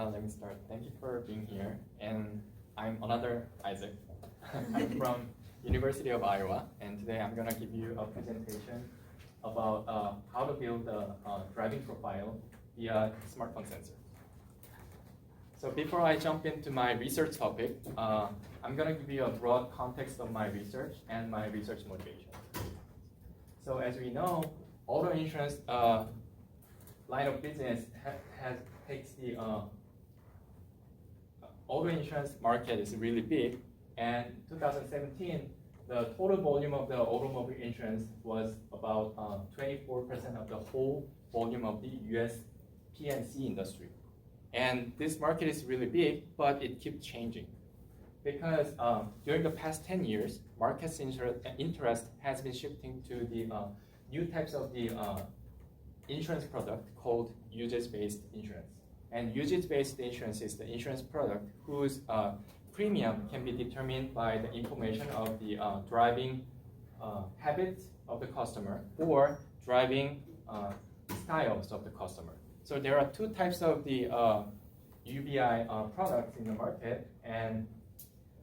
Let me start. Thank you for being here. And I'm another Isaac. I'm from University of Iowa, and today I'm going to give you a presentation about how to build a driving profile via smartphone sensor. So before I jump into my research topic, I'm going to give you a broad context of my research and my research motivation. So as we know, auto insurance line of business takes the auto insurance market is really big, and 2017 the total volume of the automobile insurance was about 24% of the whole volume of the US P&C industry. And this market is really big, but it keeps changing because during the past 10 years, market's interest has been shifting to the new types of the insurance product called usage-based insurance. And usage-based insurance is the insurance product whose premium can be determined by the information of the driving habits of the customer or driving styles of the customer. So there are two types of the UBI products in the market, and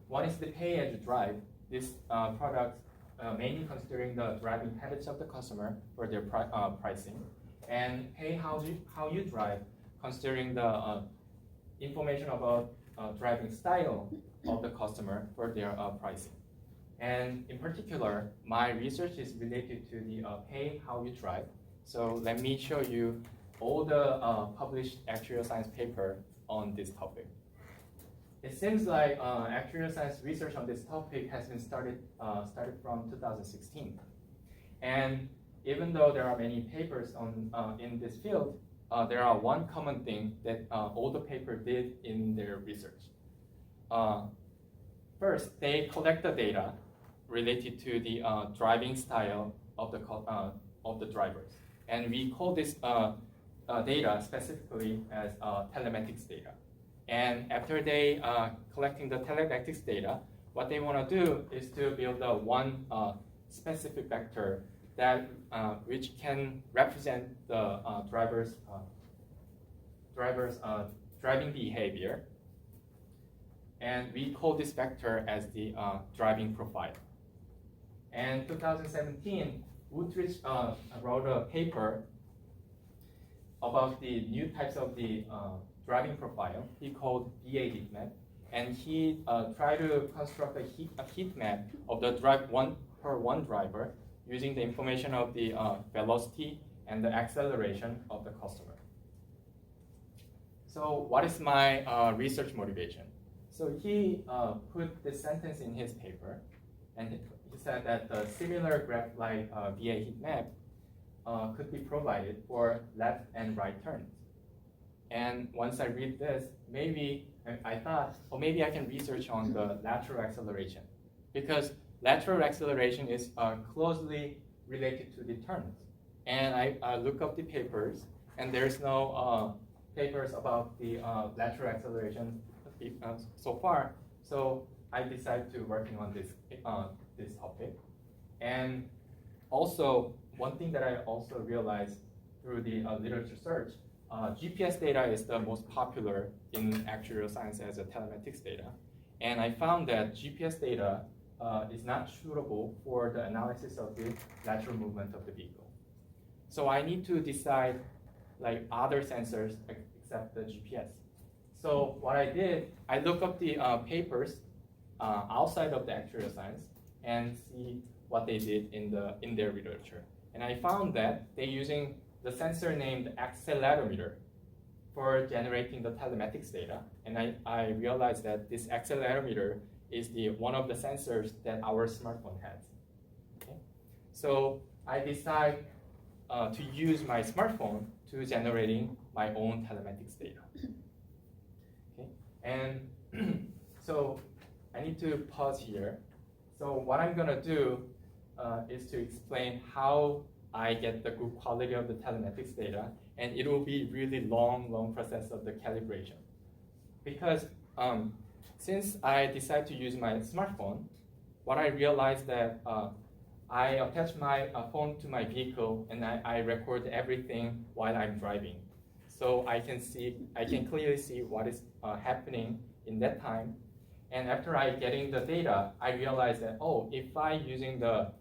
one is the pay as you drive. This product mainly considering the driving habits of the customer for their pricing, and pay how you drive, considering the information about driving style of the customer for their pricing. And in particular, my research is related to the pay how you drive. So let me show you all the published actuarial science paper on this topic. It seems like actuarial science research on this topic has been started from 2016. And even though there are many papers on in this field, there are one common thing that all the paper did in their research. First, they collect the data related to the driving style of the drivers, and we call this data specifically as telematics data. And after they collecting the telematics data, what they want to do is to build a one specific vector that which can represent the driver's driving behavior, and we call this vector as the driving profile. And 2017, Woodridge wrote a paper about the new types of the driving profile. He called VA heat map, and he tried to construct a heat map of the one driver using the information of the velocity and the acceleration of the customer. So what is my research motivation? So he put this sentence in his paper, and he said that the similar graph like VA heat map could be provided for left and right turns. And once I read this, maybe I thought, oh, maybe I can research on the lateral acceleration, because lateral acceleration is closely related to the turns. And I look up the papers, and there's no papers about the lateral acceleration so far. So I decided to working on this topic. And also, one thing that I also realized through the literature search, GPS data is the most popular in actuarial science as a telematics data. And I found that GPS data is not suitable for the analysis of the lateral movement of the vehicle. So I need to decide like other sensors except the GPS. So what I did, I looked up the papers outside of the actuarial science and see what they did in their literature. And I found that they're using the sensor named accelerometer for generating the telematics data. And I realized that this accelerometer is one of the sensors that our smartphone has. Okay? So I decide to use my smartphone to generating my own telematics data. Okay? And so I need to pause here. So what I'm gonna do is to explain how I get the good quality of the telematics data, and it will be really long process of the calibration. Because since I decided to use my smartphone, what I realized that I attach my phone to my vehicle and I record everything while I'm driving. so I can clearly see what is happening in that time. And after I getting the data, I realized that, oh, if I using the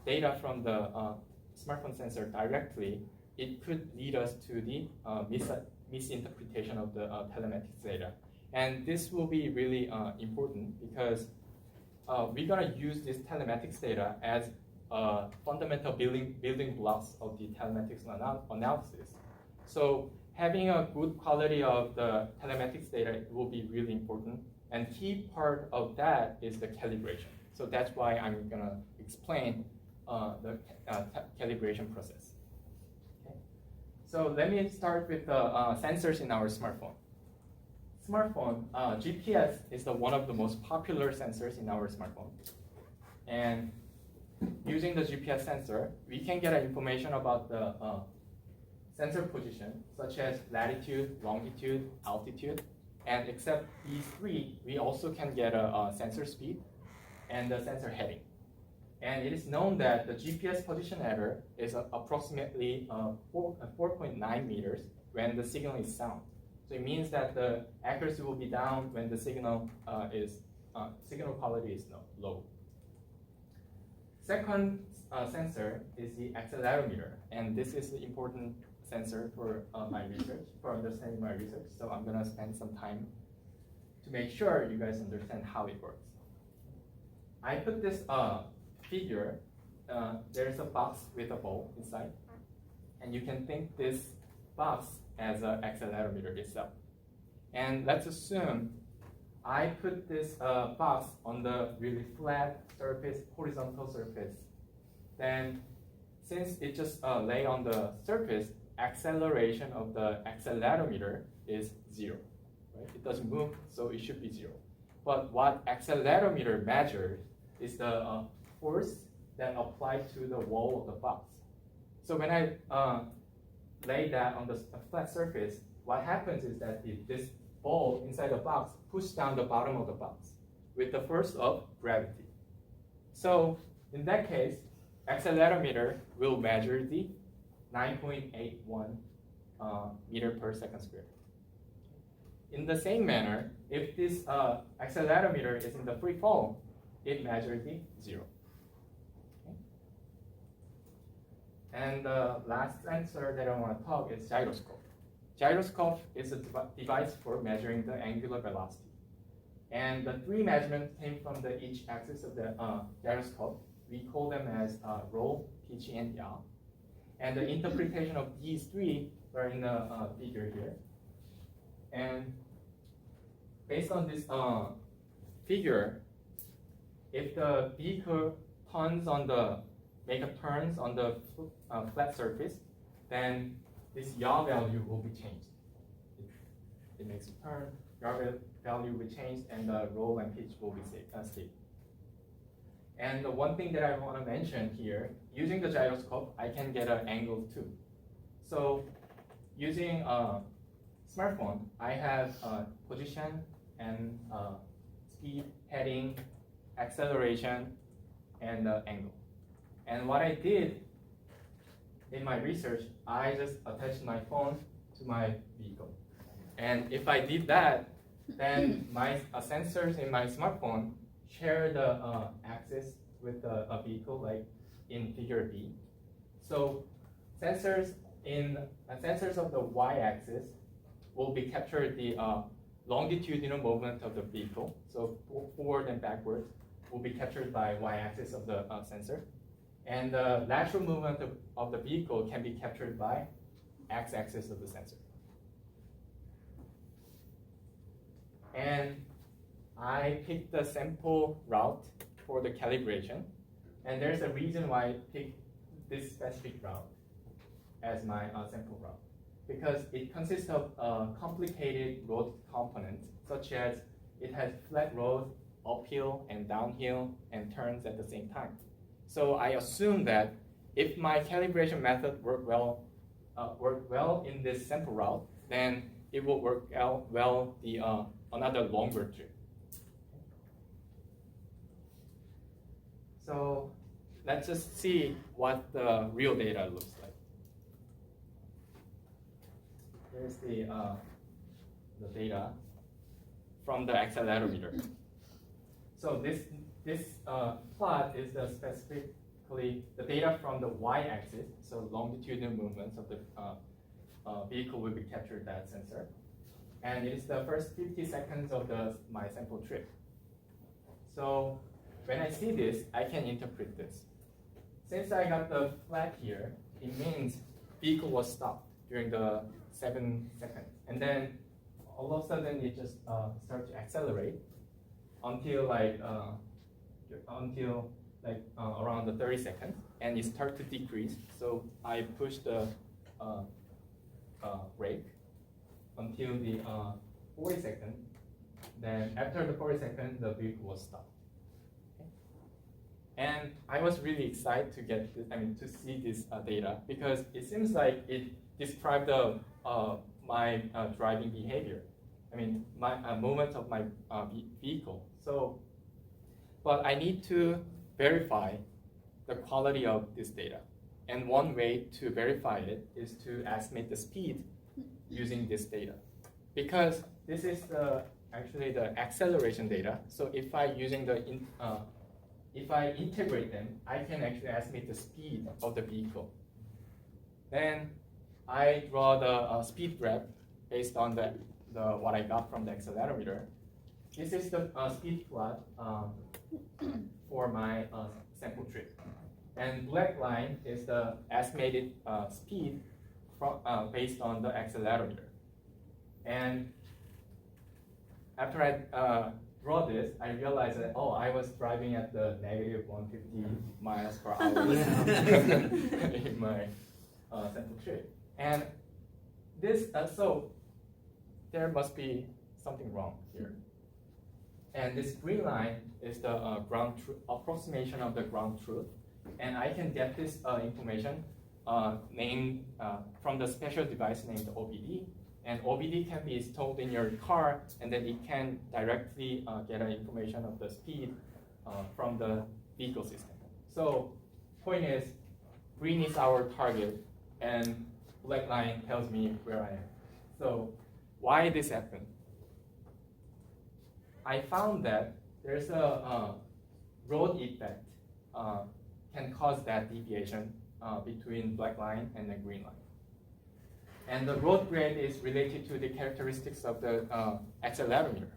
data from the smartphone sensor directly, it could lead us to the misinterpretation of the telematics data. And this will be really important because we're gonna use this telematics data as fundamental building blocks of the telematics analysis. So having a good quality of the telematics data will be really important. And key part of that is the calibration. So that's why I'm gonna explain the calibration process. Okay. So let me start with the sensors in our smartphone. GPS is one of the most popular sensors in our smartphone. And using the GPS sensor, we can get information about the sensor position, such as latitude, longitude, altitude. And except these three, we also can get a sensor speed and the sensor heading. And it is known that the GPS position error is approximately 4.9 meters when the signal is sound. So it means that the accuracy will be down when the signal quality is low. Second sensor is the accelerometer, and this is the important sensor for my research, for understanding my research. So I'm gonna spend some time to make sure you guys understand how it works. I put this figure. There's a box with a ball inside, and you can think this box as an accelerometer itself. And let's assume I put this box on the really flat surface, horizontal surface. Then since it just lay on the surface, acceleration of the accelerometer is 0. Right? It doesn't move, so it should be 0. But what accelerometer measures is the force that applied to the wall of the box. So when I lay that on the flat surface, what happens is that this ball inside the box pushes down the bottom of the box with the force of gravity. So in that case, accelerometer will measure the 9.81 meter per second squared. In the same manner, if this accelerometer is in the free fall, it measures the 0. Okay. And the last sensor that I want to talk is gyroscope. Gyroscope is a device for measuring the angular velocity. And the 3 measurements came from each axis of the gyroscope. We call them as roll, pitch, and yaw. And the interpretation of these 3 are in the figure here. And based on this figure, if the vehicle make a turns on the flat surface, then this yaw value will be changed. It makes a turn, yaw value will be changed, and the roll and pitch will be stable. And the one thing that I want to mention here, using the gyroscope, I can get an angle too. So using a smartphone, I have position and speed, heading, acceleration, and angle. And what I did in my research, I just attached my phone to my vehicle. And if I did that, then my sensors in my smartphone share the axis with the vehicle, like in figure B. So sensors of the y-axis will be captured the longitudinal movement of the vehicle. So forward and backwards will be captured by y-axis of the sensor. And the lateral movement of the vehicle can be captured by x-axis of the sensor. And I picked the sample route for the calibration. And there's a reason why I picked this specific route as my sample route. Because it consists of complicated road components, such as it has flat road, uphill and downhill, and turns at the same time. So I assume that if my calibration method work well in this sample route, then it will work out well the another longer trip. So let's just see what the real data looks like. here's the data from the accelerometer. So this plot is specifically the data from the y-axis, so longitudinal movements of the vehicle will be captured that sensor. And it is the first 50 seconds of my sample trip. So when I see this, I can interpret this. Since I got the flag here, it means vehicle was stopped during the 7 seconds. And then all of a sudden it just starts to accelerate until around the 30 seconds, and it starts to decrease. So I push the brake until the 40 seconds. Then after the 40 seconds, the vehicle was stopped. Okay. And I was really excited to get this, to see this data, because it seems like it described my driving behavior. My movement of my vehicle. So, but I need to verify the quality of this data. And one way to verify it is to estimate the speed using this data. Because this is actually the acceleration data. So if I integrate them, I can actually estimate the speed of the vehicle. Then I draw the speed graph based on what I got from the accelerometer. This is the speed plot for my sample trip. And black line is the estimated speed based on the accelerometer. And after I draw this, I realized that, I was driving at the negative 150 miles per hour in my sample trip. And this, so there must be something wrong here. And this green line is the approximation of the ground truth. And I can get this information named from the special device named OBD. And OBD can be installed in your car, and then it can directly get information of the speed from the vehicle system. So point is, green is our target, and black line tells me where I am. So why this happened? I found that there's a road effect can cause that deviation between black line and the green line. And the road grade is related to the characteristics of the accelerometer.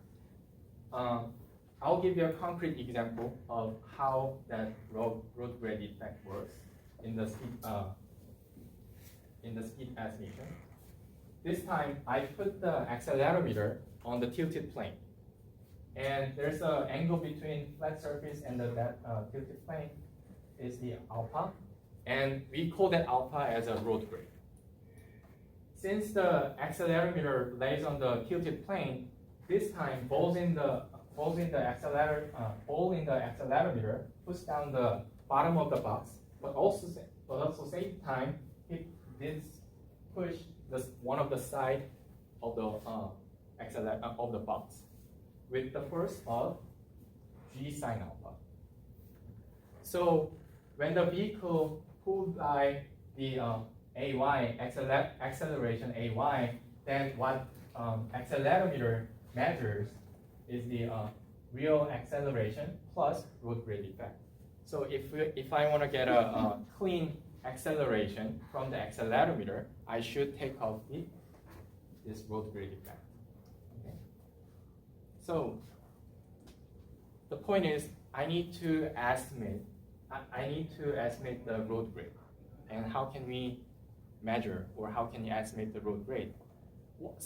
I'll give you a concrete example of how that road grade effect works in the speed estimation. This time, I put the accelerometer on the tilted plane. And there's an angle between flat surface and the tilted plane is the alpha. And we call that alpha as a road grade. Since the accelerometer lays on the tilted plane, this time ball in the accelerometer push down the bottom of the box, but also same time it did push one of the side of the box with the force of G sine alpha. So when the vehicle pulled by the AY, acceleration AY, then what accelerometer measures is the real acceleration plus road grade effect. So if I want to get a clean acceleration from the accelerometer, I should take off this road grade effect. Okay. So the point is, I need to estimate the road grade. And how can we measure, or how can you estimate the road grade? Well,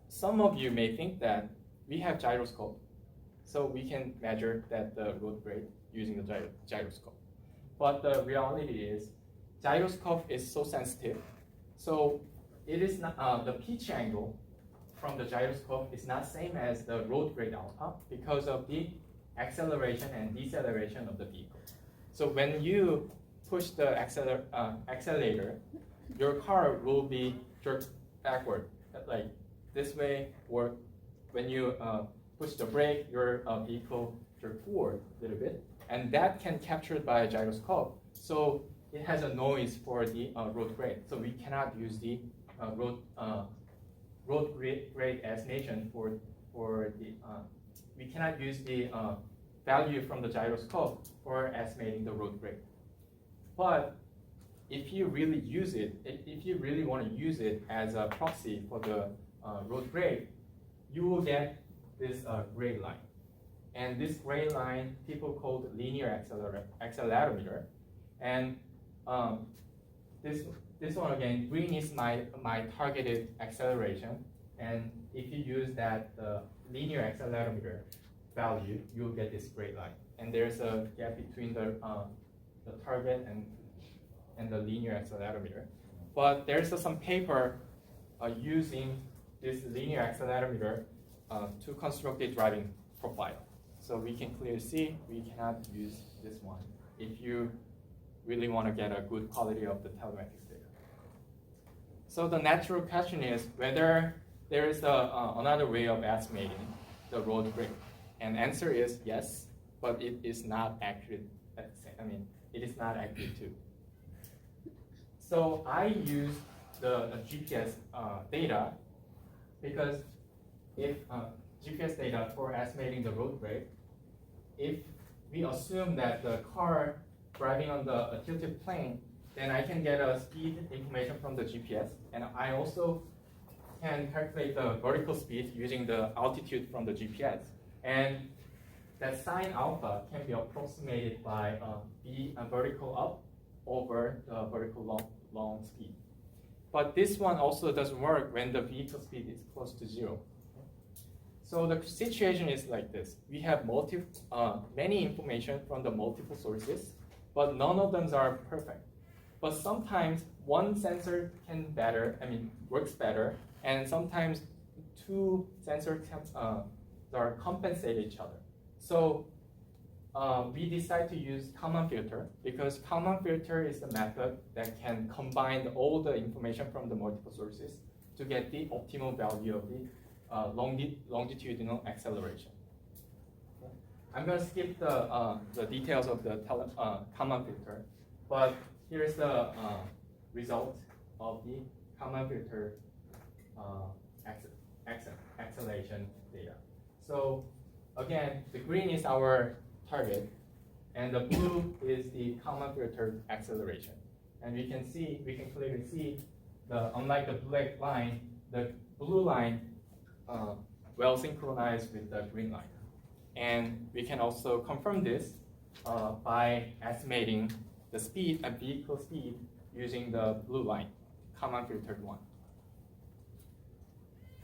some of you may think that we have gyroscope, so we can measure the road grade using the gyroscope. But the reality is, gyroscope is so sensitive, so it is not the pitch angle from the gyroscope is not same as the road grade alpha because of the acceleration and deceleration of the vehicle. So when you push the accelerator, your car will be jerked backward, like this way, or when you push the brake, your vehicle jerk forward a little bit, and that can captured by a gyroscope. So it has a noise for the road grade. So we cannot use the road grade estimation for the we cannot use the value from the gyroscope for estimating the road grade. But if you really use it, if you really want to use it as a proxy for the road grade, you will get this gray line. And this gray line people call the linear accelerometer. And this one again, green is my targeted acceleration. And if you use that linear accelerometer value, you'll get this gray line. And there's a gap between the target and the linear accelerometer. But there's some paper using this linear accelerometer to construct a driving profile. So we can clearly see we cannot use this one if you really want to get a good quality of the telematics data. So the natural question is whether there is another way of estimating the road grade. And answer is yes, but it is not accurate. It is not accurate too. So I use the GPS data because if GPS data for estimating the road grade, if we assume that the car driving on the tilted plane, then I can get a speed information from the GPS, and I also can calculate the vertical speed using the altitude from the GPS. And that sine alpha can be approximated by v vertical up over the vertical long speed. But this one also doesn't work when the vehicle speed is close to 0. So the situation is like this. We have many information from the multiple sources, but none of them are perfect. But sometimes one sensor works better, and sometimes two sensors are compensate each other. So we decide to use Kalman filter because Kalman filter is the method that can combine all the information from the multiple sources to get the optimal value of the longitudinal acceleration. Okay. I'm going to skip the details of the Kalman filter, but here's the result of the Kalman filter acceleration data. So again, the green is our target, and the blue is the Kalman filter acceleration. And we can clearly see unlike the black line, the blue line well synchronized with the green line. And we can also confirm this by estimating the speed and vehicle speed using the blue line, Kalman filtered one.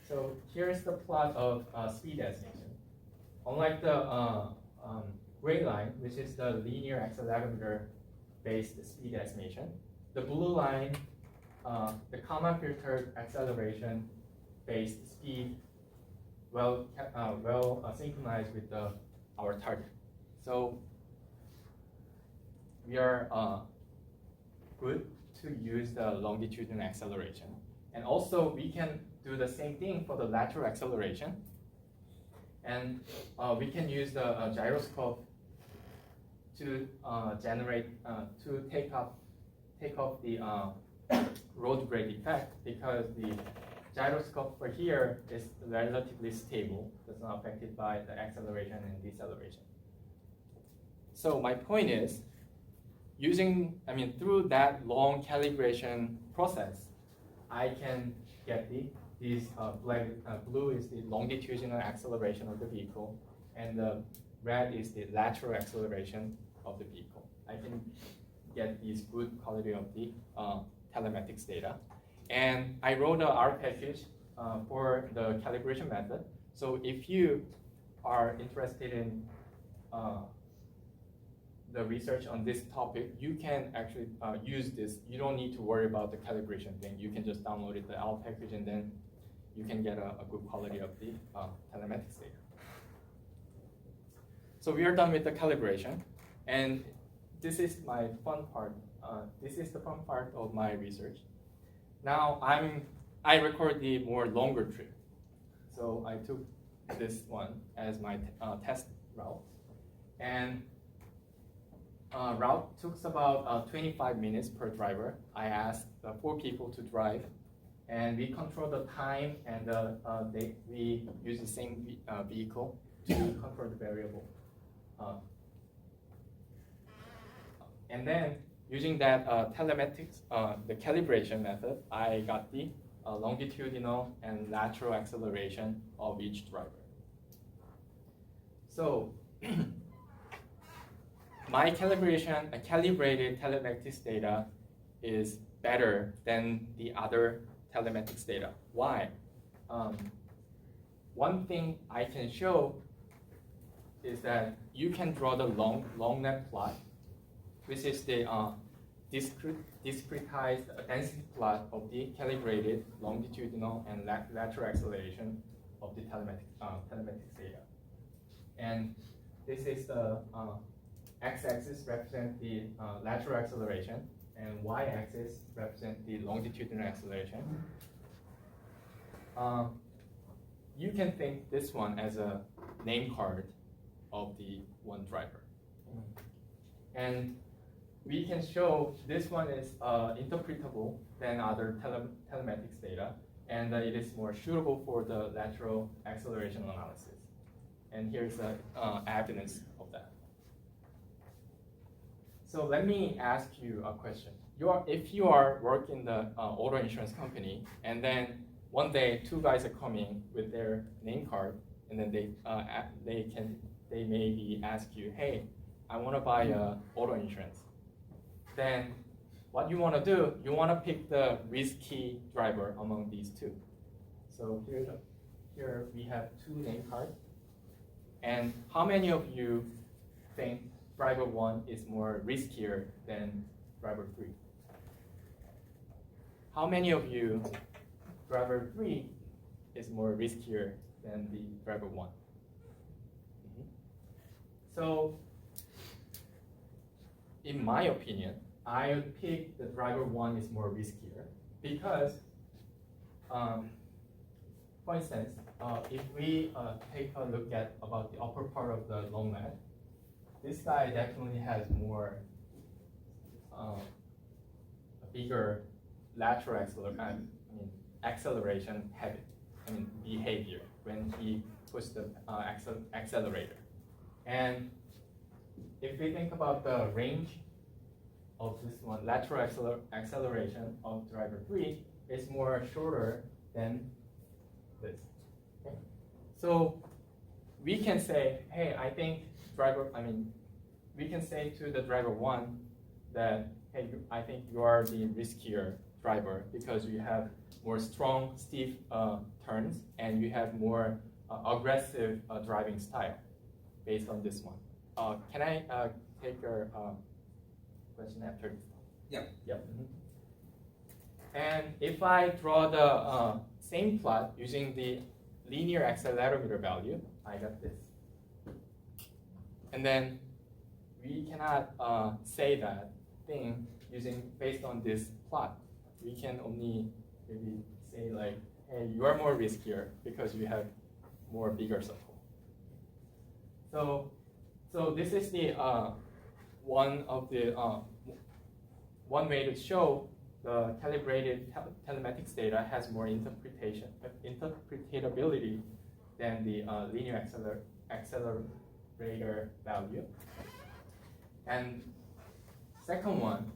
So here's the plot of speed estimation. Unlike the gray line, which is the linear accelerometer-based speed estimation, the blue line, the Kalman filtered acceleration-based speed, well synchronized with our target. So we are good to use the longitudinal acceleration, and also we can do the same thing for the lateral acceleration. And we can use the gyroscope to take off the road grade effect, because the gyroscope for here is relatively stable. It's not affected by the acceleration and deceleration. So my point is, through that long calibration process, I can get these blue is the longitudinal acceleration of the vehicle, and the red is the lateral acceleration of the vehicle. I can get these good quality of the telematics data. And I wrote an R package for the calibration method. So if you are interested in the research on this topic, you can actually use this. You don't need to worry about the calibration thing. You can just download it, the R package, and then you can get a good quality of the telematics data. So we are done with the calibration, and this is my fun part. This is the fun part of my research. Now I record the more longer trip. So I took this one as my test route, and route took about 25 minutes per driver. I asked 4 people to drive and we control the time, and we use the same vehicle to control the variable. And then using that telematics, the calibration method, I got the longitudinal and lateral acceleration of each driver. So my calibrated telematics data is better than the other telematics data. Why? One thing I can show is that you can draw the long net plot, which is the discretized density plot of the calibrated longitudinal and lateral acceleration of the telematics data. And this is the x-axis represent the lateral acceleration, and y-axis represent the longitudinal acceleration. You can think this one as a name card of the one driver. And we can show this one is interpretable than other telematics data, and it is more suitable for the lateral acceleration analysis. And here's the evidence of that. So let me ask you a question. If you are working in the auto insurance company, and then one day two guys are coming with their name card, and then they maybe ask you, hey, I want to buy auto insurance. Then what you want to do, you want to pick the risky driver among these two. So here we have two name cards. And how many of you think driver 1 is more riskier than driver 3? How many of you driver 3 is more riskier than the driver 1? So in my opinion, I would pick the driver 1 is more riskier because, for instance, if we take a look at about the upper part of the long net, this guy definitely has more a bigger lateral acceleration habit, behavior when he pushes the accelerator. And if we think about the range of this one, lateral acceleration of driver 3 is more shorter than this. Okay? So we can say, hey, we can say to the driver 1 that, hey, I think you are the riskier driver because you have more strong, steep turns, and you have more aggressive driving style based on this one. Can I take your question after this? Yep. Yep. And if I draw the same plot using the linear accelerometer value, I got this. And then we cannot say that thing based on this plot. We can only maybe say like, hey, you are more riskier because you have more bigger circle. So this is the one way to show the calibrated telematics data has more interpretability than the linear accelerator value. And second one,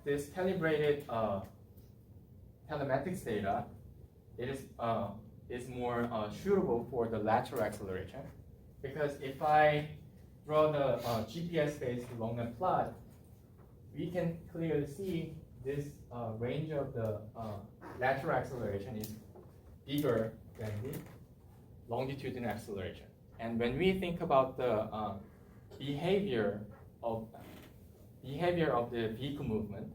this calibrated telematics data, it is more suitable for the lateral acceleration, because if I draw the GPS-based long net plot, we can clearly see this range of the lateral acceleration is bigger than the longitudinal acceleration. And when we think about the behavior of the vehicle movement,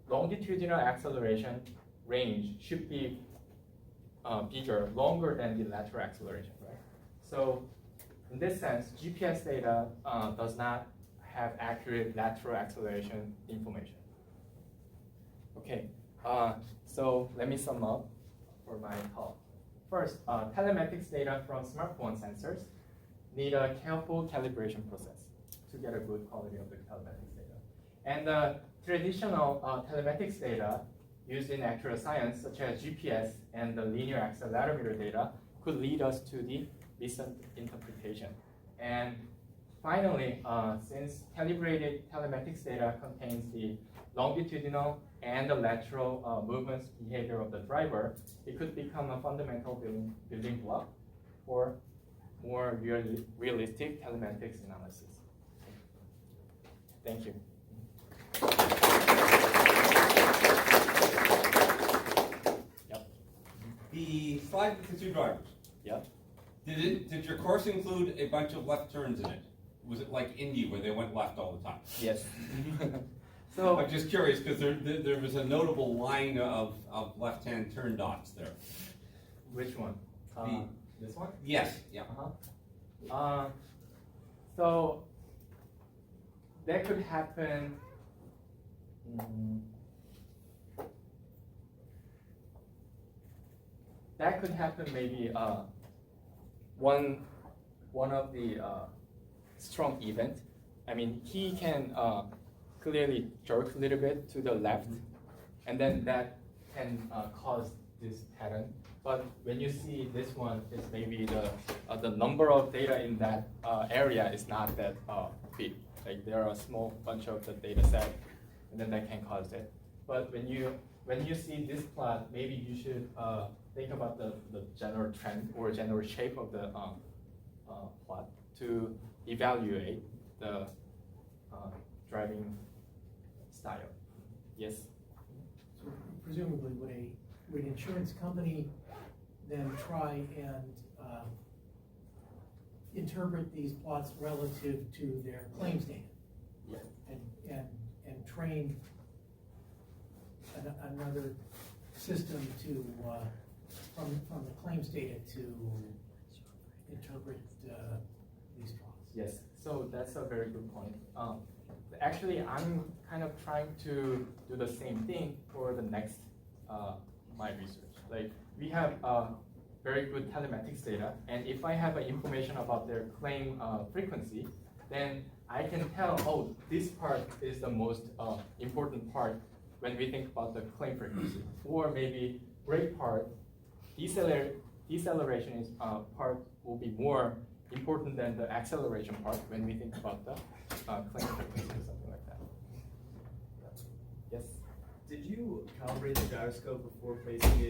longitudinal acceleration range should be bigger, longer than the lateral acceleration, right? So in this sense, GPS data does not have accurate lateral acceleration information. Okay, so let me sum up for my talk. First, telematics data from smartphone sensors need a careful calibration process to get a good quality of the telematics data. And the traditional telematics data used in actuarial science, such as GPS and the linear accelerometer data, could lead us to the misinterpretation. And finally, since calibrated telematics data contains the longitudinal and the lateral movements behavior of the driver, it could become a fundamental building block for more realistic telematics analysis. Thank you. Yep. The slide with the two drivers. Yep. Did your course include a bunch of left turns in it? Was it like Indy where they went left all the time? Yes. So I'm just curious because there was a notable line of left-hand turn dots there. Which one? This one? Yes. Yeah. So that could happen. That could happen maybe one of the strong event. I mean, he can clearly jerk a little bit to the left, and then that can cause this pattern. But when you see this one, it's maybe the number of data in that area is not that big. Like there are a small bunch of the data set, and then that can cause it. But when you see this plot, maybe you should think about the general trend or general shape of the plot to evaluate the driving style. Yes? So presumably, would an insurance company then try and interpret these plots relative to their claims data? Yeah. And train another system to from the claims data to interpret these plots? Yes, so that's a very good point. Actually, I'm kind of trying to do the same thing for the next my research. Like we have very good telematics data, and if I have information about their claim frequency, then I can tell, oh, this part is the most important part when we think about the claim frequency, or maybe brake part, deceleration is part will be more important than the acceleration part when we think about the claim frequency or something like that. Yes? Did you calibrate the gyroscope before placing it